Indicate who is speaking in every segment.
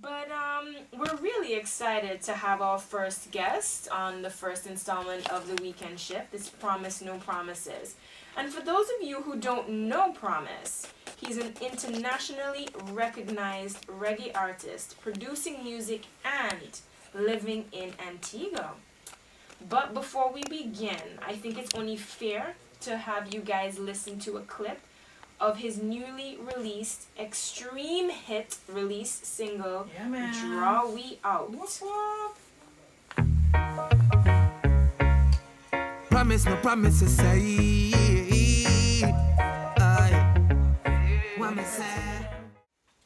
Speaker 1: But we're really excited to have our first guest on the first installment of the Weekend Shift. It's Promise No Promises. And for those of you who don't know Promise, he's an internationally recognized reggae artist, producing music and living in Antigua. But before we begin, I think it's only fair to have you guys listen to a clip of his newly released extreme hit release single, Draw We Out.
Speaker 2: What's up? Promise no promises, say.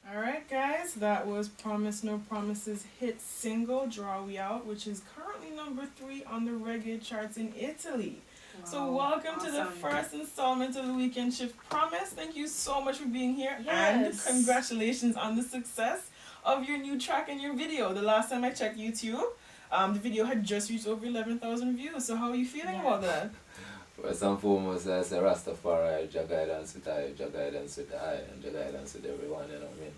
Speaker 2: Alright guys, that was Promise No Promises hit single, Draw We Out, which is currently number 3 on the reggae charts in Italy. Wow, so welcome to the first installment of the Weekend Shift. Promise, thank you so much for being here.
Speaker 1: Yes.
Speaker 2: And congratulations on the success of your new track and your video. The last time I checked YouTube, the video had just reached over 11,000 views. So how are you feeling about that?
Speaker 3: First and foremost, I say Rastafari, Jah guidance with I, Jah guidance with I, and Jah guidance with everyone, you know what I mean?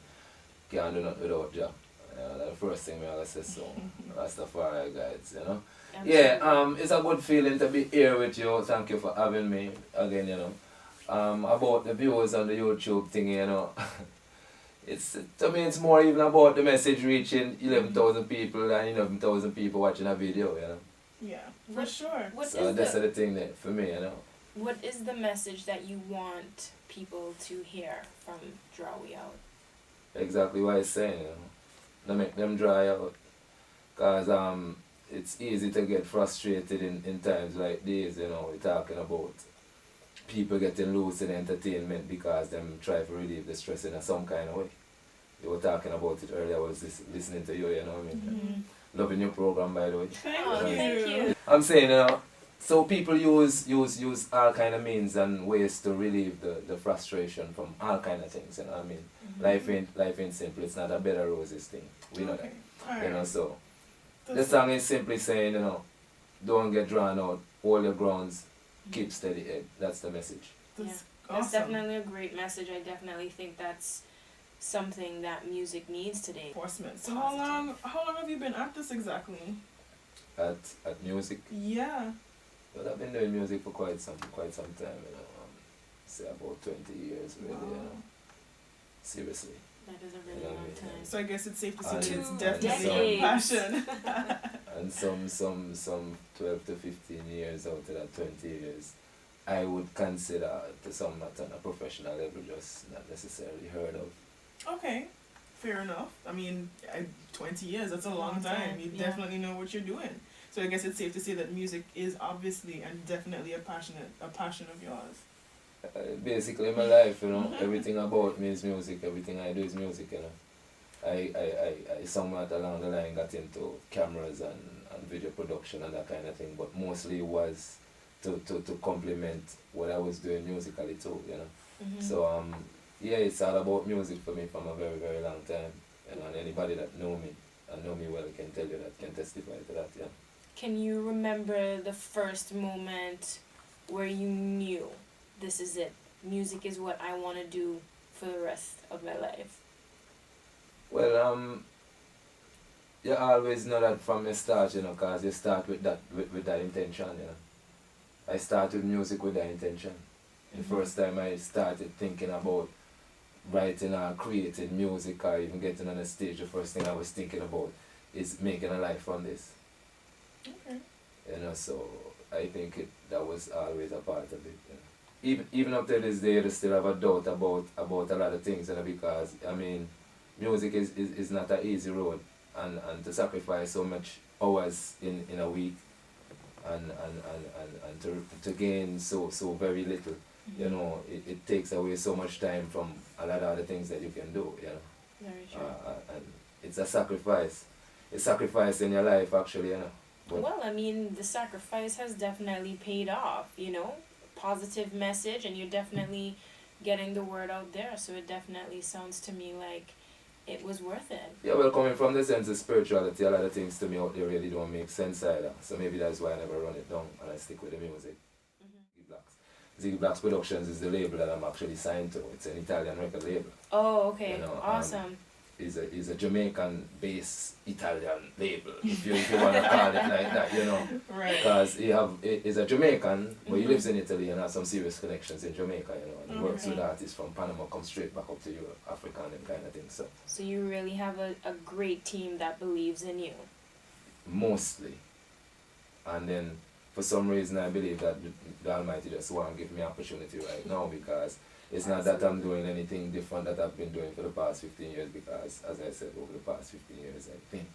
Speaker 3: Can't do nothing without Jah. That's the first thing I say, so Rastafari guides, you know? Absolutely. Yeah, it's a good feeling to be here with you. Thank you for having me again, you know. About the views on the YouTube thing, you know. To me, it's more even about the message reaching 11,000 people than 11,000 people watching a video, you know.
Speaker 2: Yeah, for sure.
Speaker 3: So that's the thing that for me, you know.
Speaker 1: What is the message that you want people to hear from Draw We Out?
Speaker 3: Exactly what I'm saying, you know. To make them dry out. Because it's easy to get frustrated in times like these, you know. We're talking about people getting loose in entertainment because them try to relieve the stress in some kind of way. You were talking about it earlier, I was listening to you, you know what I mean? Loving your program, by the way.
Speaker 1: Thank you.
Speaker 3: I'm saying, you know, so people use all kind of means and ways to relieve the frustration from all kind of things, you know what I mean? Life ain't simple, it's not a bed of roses thing. We know that.
Speaker 2: Right.
Speaker 3: You know, so the song is simply saying, you know, don't get drawn out, hold your grounds, keep steady head. That's the message.
Speaker 1: That's definitely a great message. I definitely think that's something that music needs today.
Speaker 2: Enforcement. So how long have you been at this exactly?
Speaker 3: At music?
Speaker 2: Yeah.
Speaker 3: Well, I've been doing music for quite some time, you know. Say about 20 years really, you know. Seriously.
Speaker 1: That is a really long time.
Speaker 2: So I guess it's safe to say that it's
Speaker 1: definitely
Speaker 2: a passion.
Speaker 3: And some 12 to 15 years out of that 20 years, I would consider to some not on a professional level, just not necessarily heard of.
Speaker 2: Okay, fair enough. I mean, 20 years, that's a long time. You definitely know what you're doing. So I guess it's safe to say that music is obviously and definitely a passion of yours.
Speaker 3: Basically my life, you know, everything about me is music, everything I do is music, you know. I somewhat along the line got into cameras and video production and that kind of thing, but mostly it was to complement what I was doing musically too, you know. So yeah, it's all about music for me from a very, very long time. You know, and anybody that know me and know me well can tell you that, can testify to that, yeah.
Speaker 1: Can you remember the first moment where you knew this is it? Music is what I want to do for the rest of my life.
Speaker 3: Well, you always know that from the start, you know, because you start with that intention, you know. I started music with that intention. The first time I started thinking about writing or creating music or even getting on a stage, the first thing I was thinking about is making a life from this.
Speaker 2: Okay.
Speaker 3: You know, so I think that was always a part of it. You know. Even up to this day, I still have a doubt about a lot of things, you know, because I mean, music is not an easy road, and to sacrifice so much hours in a week, and to gain so very little, you know, it takes away so much time from a lot of other things that you can do, you know.
Speaker 1: Very true.
Speaker 3: And it's a sacrifice. It's sacrifice in your life, actually, you know.
Speaker 1: Well, I mean, the sacrifice has definitely paid off, you know. Positive message, and you're definitely getting the word out there, so it definitely sounds to me like it was worth it. Yeah,
Speaker 3: well, coming from the sense of spirituality, a lot of things to me out there really don't make sense either, so maybe that's why I never run it down and I stick with the music. ZIGGYBLACKS Productions is the label that I'm actually signed to. It's an Italian record label.
Speaker 1: Oh, okay.
Speaker 3: You know,
Speaker 1: awesome.
Speaker 3: is a Jamaican-based Italian label, if you want to call it like that, you know.
Speaker 2: Right.
Speaker 3: Because he's a Jamaican, but he lives in Italy and has some serious connections in Jamaica, you know. And he works with artists from Panama, come straight back up to Europe, Africa, and them kind of thing.
Speaker 1: So you really have a great team that believes in you.
Speaker 3: Mostly. And then, for some reason, I believe that the Almighty just want to give me opportunity right now, because it's not that I'm doing anything different that I've been doing for the past 15 years, because, as I said, over the past 15 years, I think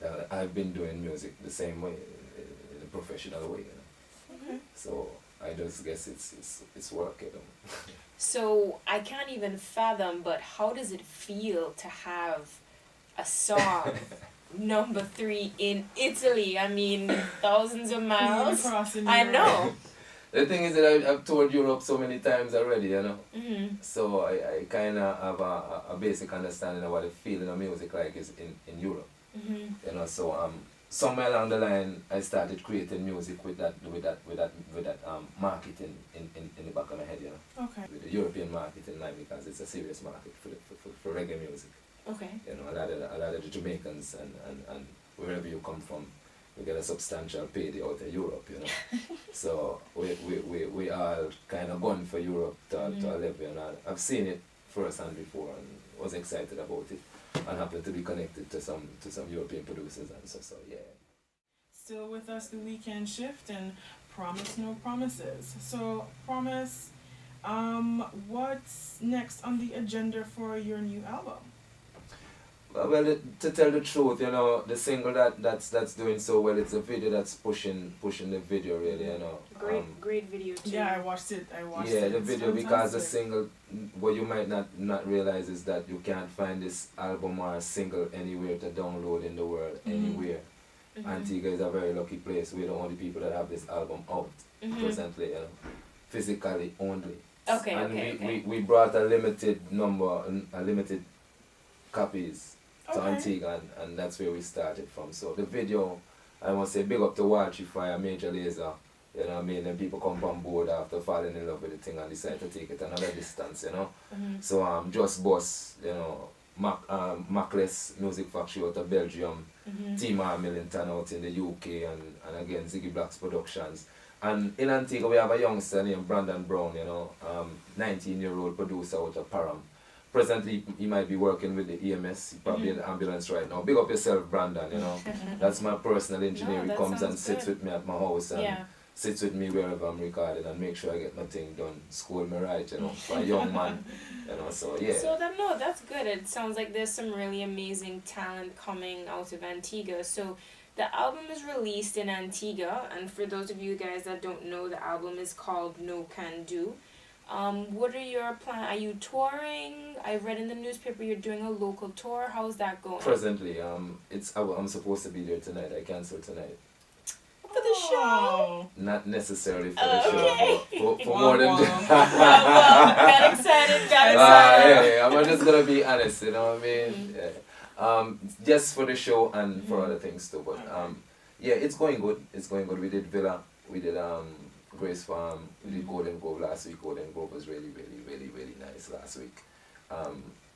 Speaker 3: that I've been doing music the same way, in a professional way, you know. So I just guess it's work, you know.
Speaker 1: So I can't even fathom, but how does it feel to have a song number 3 in Italy? I mean, thousands of miles. I know.
Speaker 3: The thing is that I've toured Europe so many times already, you know. So I kind of have a basic understanding of what the feeling of music like is in Europe. You know, so somewhere along the line I started creating music with that market in the back of my head, you know.
Speaker 2: Okay.
Speaker 3: With the European market in mind, because it's a serious market for reggae music.
Speaker 1: Okay.
Speaker 3: You know, a lot of the Jamaicans and wherever you come from, we get a substantial payday out of Europe, you know. So we all kind of gone for Europe to a level, and I've seen it firsthand before and was excited about it, and happened to be connected to some European producers and so yeah.
Speaker 2: Still with us, the weekend shift and Promise No Promises. So Promise, what's next on the agenda for your new album?
Speaker 3: Well, to tell the truth, you know, the single that's doing so well, it's a video that's pushing the video, really, you know.
Speaker 1: Great video too.
Speaker 2: Yeah, I watched it.
Speaker 3: Yeah, the video, because the single, what you might not realize is that you can't find this album or a single anywhere to download in the world, anywhere. Antigua is a very lucky place. We're the only people that have this album out presently, you know, physically only.
Speaker 1: Okay,
Speaker 3: and we brought a limited copies to Antigua, and that's where we started from. So the video, I want to say big up to WALSHY for a major laser, you know what I mean, and people come on board after falling in love with the thing and decide to take it another distance, you know. So JusBus, you know, MACLES Music Factory out of Belgium, TMAR Millington out in the UK, and again ZIGGYBLACKS Productions. And in Antigua we have a youngster named BROWNE, you know, 19-year-old producer out of Param. Presently, he might be working with the EMS, he probably in the ambulance right now. Big up yourself, Brandon, you know. That's my personal engineer. He comes and sits with me at my house and sits with me wherever I'm recording and make sure I get my thing done. School me right, you know, for a young man, you know, so yeah.
Speaker 1: So that's good. It sounds like there's some really amazing talent coming out of Antigua. So the album is released in Antigua, and for those of you guys that don't know, the album is called No Can Do. What are your plans? Are you touring? I read in the newspaper you're doing a local tour. How's that going?
Speaker 3: Presently, I'm supposed to be there tonight. I cancelled tonight.
Speaker 1: For the show?
Speaker 3: Not necessarily for the show, but for more than that.
Speaker 1: well, got excited.
Speaker 3: Yeah, I'm just gonna be honest, you know what I mean? Yeah. Just for the show and for other things too, but yeah, it's going good. It's going good. We did Villa. We did Grace Farm. We did Golden Grove last week. Golden Grove was really nice last week.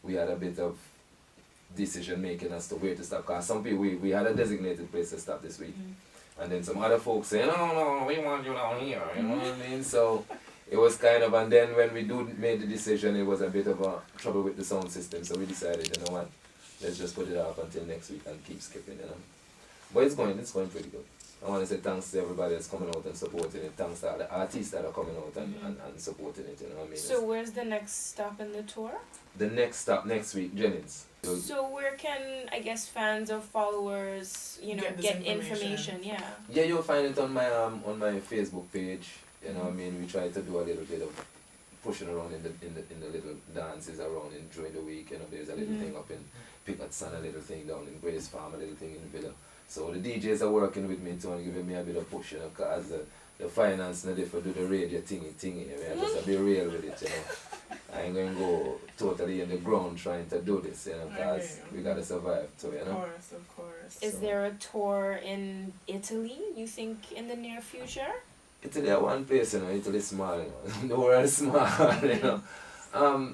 Speaker 3: We had a bit of decision making as to where to stop, because some people, we had a designated place to stop this week, and then some other folks say, no, we want you down here, you know what I mean? So it was kind of, and then when we made the decision, it was a bit of a trouble with the sound system, so we decided, you know what, let's just put it off until next week and keep skipping, you know. But it's going pretty good. I want to say thanks to everybody that's coming out and supporting it. Thanks to all the artists that are coming out and supporting it, you know what I mean?
Speaker 1: So where's the next stop in the tour?
Speaker 3: The next stop next week, Jennings.
Speaker 1: So where can, I guess, fans or followers, you know, get information? Yeah.
Speaker 3: Yeah, you'll find it on my Facebook page. You know what I mean? We try to do a little bit of pushing around in the little dances around during the week. You know, there's a little thing up in Pickatson, a little thing down in Grace Farm, a little thing in Villa. So the DJs are working with me too and giving me a bit of push, you know, because the finance not there for do the radio thingy. I just be real with it, you know. I ain't going to go totally in the ground trying to do this, you know, because we got to survive too, you know.
Speaker 2: Of course.
Speaker 1: Is there a tour in Italy, you think, in the near future?
Speaker 3: Italy is one place, you know. Italy is small, you know. The world is small, you know.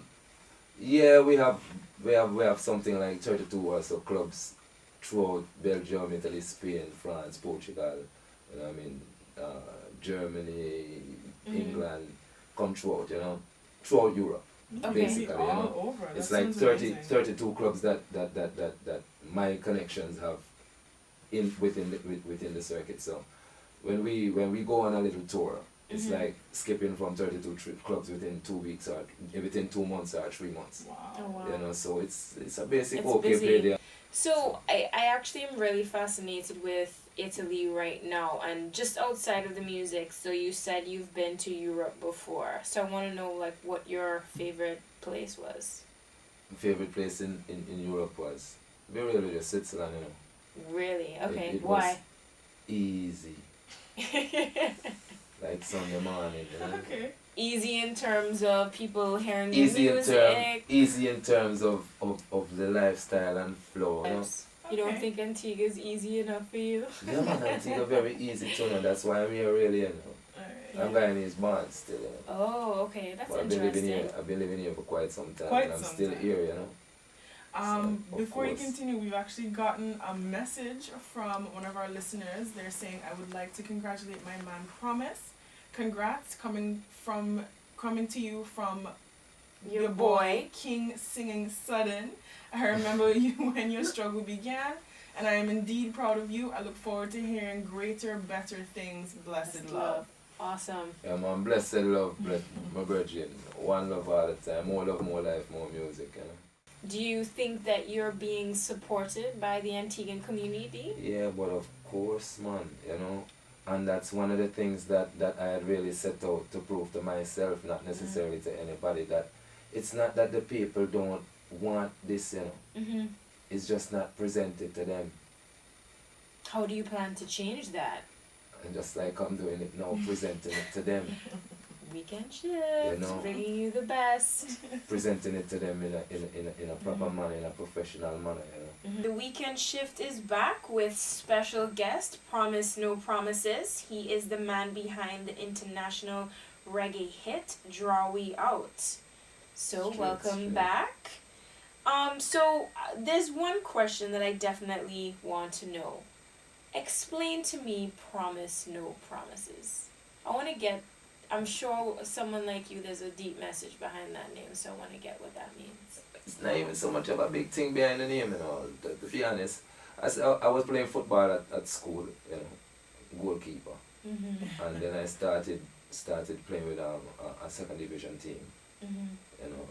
Speaker 3: Yeah, we have we have something like 32 or so clubs throughout Belgium, Italy, Spain, France, Portugal, you know what I mean, Germany, England, come throughout, you know, throughout Europe.
Speaker 1: Okay.
Speaker 3: Basically, you know.
Speaker 2: All over.
Speaker 3: It's
Speaker 2: That
Speaker 3: like
Speaker 2: sounds
Speaker 3: 30,
Speaker 2: amazing.
Speaker 3: 32 clubs that my connections have within the circuit. So when we go on a little tour, it's like skipping from 32 clubs within 2 weeks or within 2 months or 3 months.
Speaker 2: Wow.
Speaker 1: Oh, wow.
Speaker 3: You know, so it's a basic
Speaker 1: It's
Speaker 3: okay
Speaker 1: busy.
Speaker 3: play there.
Speaker 1: So I actually am really fascinated with Italy right now, and just outside of the music. So you said you've been to Europe before, so I want to know like what your favorite place was.
Speaker 3: Favorite place in Europe was really just Switzerland, you know.
Speaker 1: Really? Okay.
Speaker 3: It
Speaker 1: Why?
Speaker 3: was easy, like Sunday morning, you know.
Speaker 2: Okay.
Speaker 1: Easy in terms of people hearing the
Speaker 3: Easy
Speaker 1: music.
Speaker 3: in terms of the lifestyle and flow, you know.
Speaker 1: You don't
Speaker 2: Okay.
Speaker 1: think Antigua is easy enough for you?
Speaker 3: Yeah, man, Antigua very easy too, and that's why I'm here really, you know.
Speaker 2: Alright.
Speaker 3: I'm Guyanese born still, you know.
Speaker 1: Oh, okay, that's
Speaker 3: But I've been living
Speaker 1: interesting.
Speaker 3: here. I've been living here for quite some time,
Speaker 2: Quite
Speaker 3: and I'm
Speaker 2: some
Speaker 3: still
Speaker 2: time.
Speaker 3: here, you know. So, of
Speaker 2: Before you
Speaker 3: course.
Speaker 2: continue, we've actually gotten a message from one of our listeners. They're saying, I would like to congratulate my man Promise. Congrats coming to you from
Speaker 1: Your boy.
Speaker 2: King Singing Sudden. I remember you when your struggle began, and I am indeed proud of you. I look forward to hearing greater, better things. Blessed love.
Speaker 1: Awesome.
Speaker 3: Yeah, man, blessed love, bless my virgin. One love all the time. More love, more life, more music, you know.
Speaker 1: Do you think that you're being supported by the Antiguan community?
Speaker 3: Yeah, but of course, man, you know. And that's one of the things that I had really set out to prove to myself, not necessarily to anybody, that it's not that the people don't want this, you know.
Speaker 1: Mm-hmm.
Speaker 3: It's just not presented to them.
Speaker 1: How do you plan to change that?
Speaker 3: And just like I'm doing it now, presenting it to them.
Speaker 1: Weekend shift,
Speaker 3: know.
Speaker 1: bringing you the best.
Speaker 3: Presenting it to them in a proper manner, in a professional manner, you know.
Speaker 1: The weekend shift is back with special guest Promise No Promises. He is the man behind the international reggae hit Draw We Out. So welcome back. There's one question that I definitely want to know. Explain to me Promise No Promises. I'm sure someone like you, there's a deep message behind that name, so I want to get what that means.
Speaker 3: It's not even so much of a big thing behind the name, you know. To be honest, I was playing football at school, you know, goalkeeper.
Speaker 1: Mm-hmm.
Speaker 3: And then I started playing with a second division team,
Speaker 1: Mm-hmm.
Speaker 3: you know.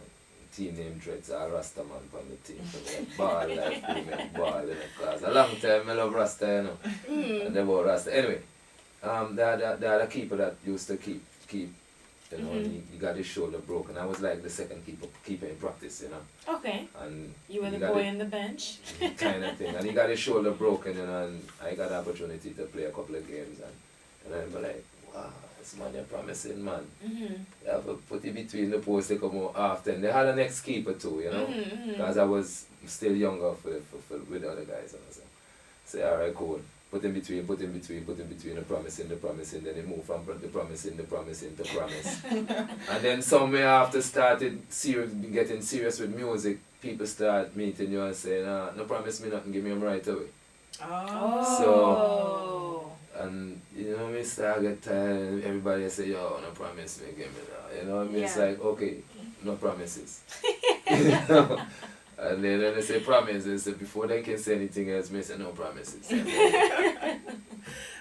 Speaker 3: Team name Dreads, a Rasta man from the team. So we ball like women, ball in the class. A long time I love Rasta, you know.
Speaker 1: Mm-hmm.
Speaker 3: And they were Rasta. Anyway, the other keeper that used to keep, you know, and he got his shoulder broken. I was like the second keeper in practice, you know.
Speaker 1: Okay.
Speaker 3: And
Speaker 1: You were
Speaker 3: he
Speaker 1: the
Speaker 3: got
Speaker 1: boy
Speaker 3: it-
Speaker 1: on the bench.
Speaker 3: kind of thing. And he got his shoulder broken, you know, and I got the opportunity to play a couple of games. And I was like, wow, this man, you're promising, man.
Speaker 1: Mm-hmm.
Speaker 3: You have to put it between the posts, they come more often. They had an ex-keeper too, you know,
Speaker 1: Mm-hmm.
Speaker 3: because I was still younger with the other guys. And I said, say, all right, cool. Put in between, the promising, then it moved from the promising to promise. And then somewhere after getting serious with music, people start meeting you and saying, no promise me nothing, give me them right away.
Speaker 1: Oh.
Speaker 3: And you know me, start get tired and everybody say, yo, no promise me, give me that. You know what I mean? It's
Speaker 1: Yeah.
Speaker 3: like, okay, no promises. You know? And then when they say promises, so before they can say anything else, me say no promises.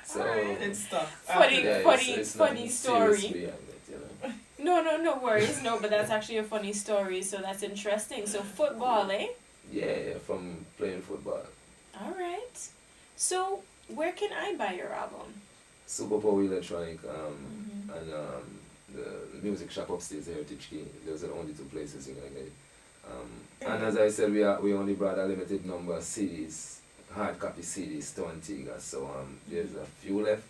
Speaker 3: So
Speaker 2: Alright, it's stuck.
Speaker 1: Funny-
Speaker 3: yeah,
Speaker 1: funny-
Speaker 3: it's
Speaker 1: funny
Speaker 3: nothing
Speaker 1: story.
Speaker 3: serious behind it, you know.
Speaker 1: No worries. No, but that's actually a funny story, so that's interesting. So football, eh?
Speaker 3: Yeah, from playing football.
Speaker 1: Alright. So where can I buy your album?
Speaker 3: Super Power Electronic and the music shop upstairs, Heritage Key. Those are the only two places you're gonna get it. And as I said, we only brought a limited number of CDs, hard copy CDs to Antigua. So there's a few left.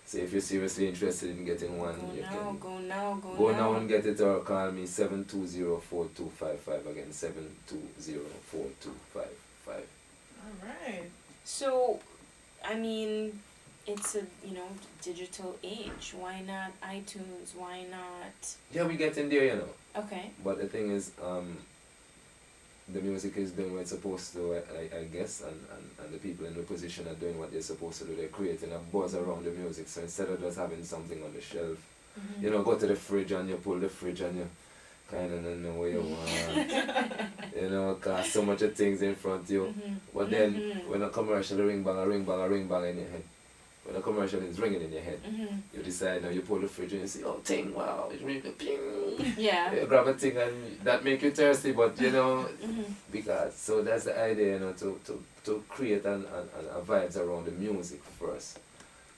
Speaker 3: So if you're seriously interested in getting one, you can
Speaker 1: Go now.
Speaker 3: go now and get it, or call me 720-4255. Again, 720-4255.
Speaker 2: Alright.
Speaker 1: So, I mean, it's a digital age. Why not iTunes? Why not?
Speaker 3: Yeah, we get in there, you know.
Speaker 1: Okay.
Speaker 3: But the thing is, the music is doing what it's supposed to, I guess, and the people in the position are doing what they're supposed to do. They're creating a buzz around the music. So instead of just having something on the shelf, you know, go to the fridge and you pull the fridge and you kind of don't know where you want. You know, cause so much of things in front of you. But then when a commercial ring bang in your head, when a commercial is ringing in your head, you decide now you pull the fridge and you see, oh, ting, wow, it's really ping.
Speaker 1: Yeah.
Speaker 3: You grab a thing and that make you thirsty, but you know, because, so that's the idea, you know, to create a vibes around the music first.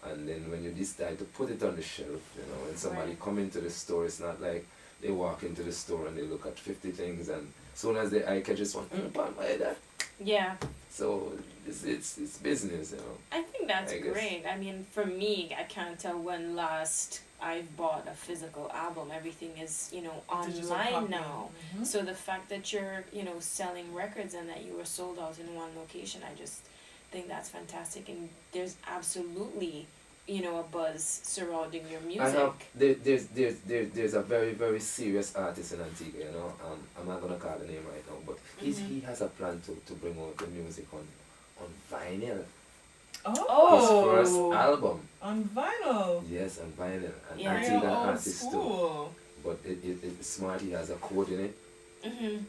Speaker 3: And then when you decide to put it on the shelf, you know, when somebody come into the store, it's not like they walk into the store and they look at 50 things and as soon as the eye catches one, why that?
Speaker 1: Yeah.
Speaker 3: So it's business, you know.
Speaker 1: I think that's great. I mean, for me, I can't tell when last I've bought a physical album. Everything is, you know, online now. So the fact that you're, you know, selling records and that you were sold out in one location, I just think that's fantastic. And there's absolutely, you know, a buzz surrounding your music.
Speaker 3: There's a very, very serious artist in Antigua, you know. I'm not gonna call the name right now, but he has a plan to bring out the music on vinyl.
Speaker 2: Oh,
Speaker 3: his first album.
Speaker 2: On vinyl.
Speaker 3: Yes, on vinyl. And
Speaker 1: Yeah.
Speaker 3: Antigua
Speaker 2: Old
Speaker 3: artist
Speaker 2: school.
Speaker 3: too. But it's smart. He has a code in it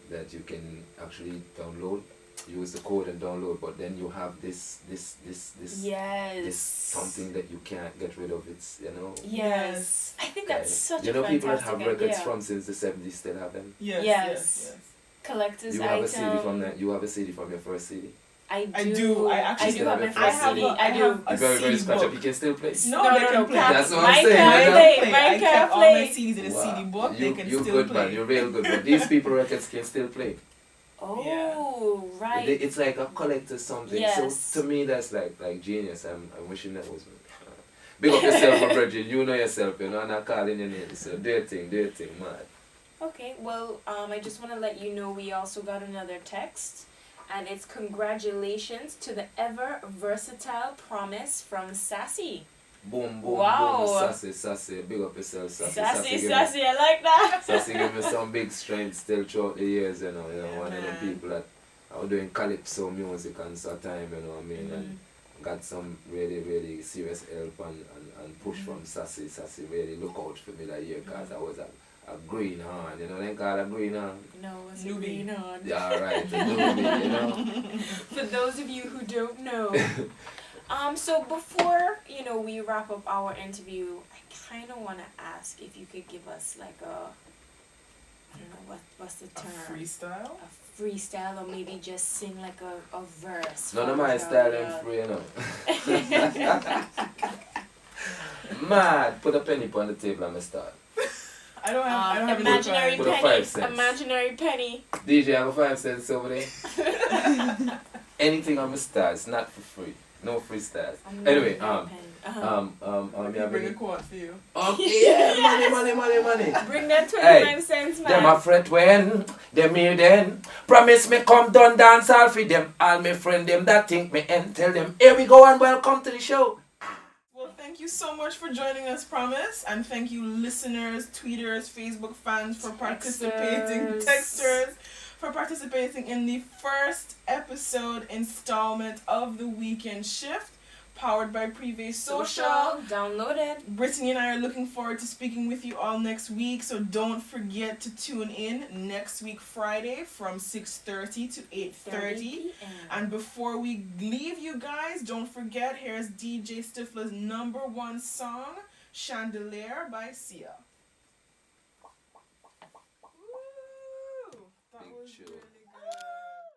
Speaker 3: that you can actually download. Use the code and download, but then you have this something that you can't get rid of. It's, you know.
Speaker 1: Yes. I think that's such
Speaker 3: you know,
Speaker 1: a
Speaker 3: people that
Speaker 1: fantastic
Speaker 3: have records
Speaker 1: idea.
Speaker 3: from since the 70s still have them.
Speaker 2: Yes.
Speaker 1: Collector's
Speaker 3: You have
Speaker 1: item.
Speaker 3: a CD from that. You have a CD from your first CD.
Speaker 1: I
Speaker 2: I
Speaker 1: do.
Speaker 2: do. I
Speaker 1: I
Speaker 2: actually
Speaker 1: do have my
Speaker 3: have
Speaker 1: first
Speaker 3: a-
Speaker 1: CD. I do.
Speaker 2: A
Speaker 3: Very, very
Speaker 2: CD
Speaker 3: scratch up.
Speaker 2: book.
Speaker 3: You can still play.
Speaker 2: No, they can play.
Speaker 3: That's what I'm
Speaker 1: Mine
Speaker 3: saying.
Speaker 1: can't
Speaker 3: you know?
Speaker 1: play. Mine
Speaker 2: I
Speaker 1: can't
Speaker 2: kept all my
Speaker 1: play.
Speaker 2: CDs in a CD book. They can
Speaker 3: You're
Speaker 2: still
Speaker 3: good,
Speaker 2: play.
Speaker 3: man. You're real good. But these people records can still play.
Speaker 1: Oh, right.
Speaker 3: It's like a collector's something.
Speaker 1: Yes.
Speaker 3: So to me, that's like genius. I'm wishing that was me. Big up yourself, Bridget. You know yourself. You know, I'm not calling your name. So do your thing, mad.
Speaker 1: Okay, well, I just want to let you know we also got another text, and it's congratulations to the ever versatile Promise from Sassy.
Speaker 3: Boom, boom,
Speaker 1: Wow.
Speaker 3: boom. Sassy. Big up yourself, Sassy.
Speaker 1: Sassy, I like that.
Speaker 3: Sassy give me some big strength still throughout the years, you know.
Speaker 2: Yeah,
Speaker 3: One of the people that are doing calypso music and so time, you know what I mean? And got some really, really serious help and push from Sassy. Sassy really look out for me that year because I was a greenhorn, you know, they call it a greenhorn.
Speaker 1: No, it's a
Speaker 2: Newbie.
Speaker 1: greenhorn.
Speaker 3: Yeah, right, a newbie, you know.
Speaker 1: For those of you who don't know. So before, you know, we wrap up our interview, I kind of want to ask if you could give us like I don't know, what's the term?
Speaker 2: A freestyle?
Speaker 1: A freestyle, or maybe just sing like a verse.
Speaker 3: None of my style is free, you know. Mad, put a penny on the table and I start.
Speaker 2: I don't have
Speaker 1: imaginary
Speaker 3: Put a
Speaker 1: penny.
Speaker 3: 5 cents.
Speaker 1: Imaginary penny.
Speaker 3: DJ, have a 5 cents over there. Anything on my start, it's not for free. No freestyles. Anyway,
Speaker 2: bring a quart for you.
Speaker 3: Okay, yeah, money.
Speaker 1: Bring that 25 cents, man.
Speaker 3: Them a fret when, them here then. Promise me come down dance all for them. All my friend them that think me and tell them, here we go and welcome to the show.
Speaker 2: Well, thank you so much for joining us, Promise. And thank you, listeners, tweeters, Facebook fans for participating. Texters. For participating in the first episode installment of The Weekend Shift, powered by Privé Social.
Speaker 1: Download it.
Speaker 2: Brittany and I are looking forward to speaking with you all next week, so don't forget to tune in next week Friday from 6:30 to 8:30.
Speaker 1: PM.
Speaker 2: And before we leave you guys, don't forget, here's DJ Stifler's #1 song, Chandelier by Sia.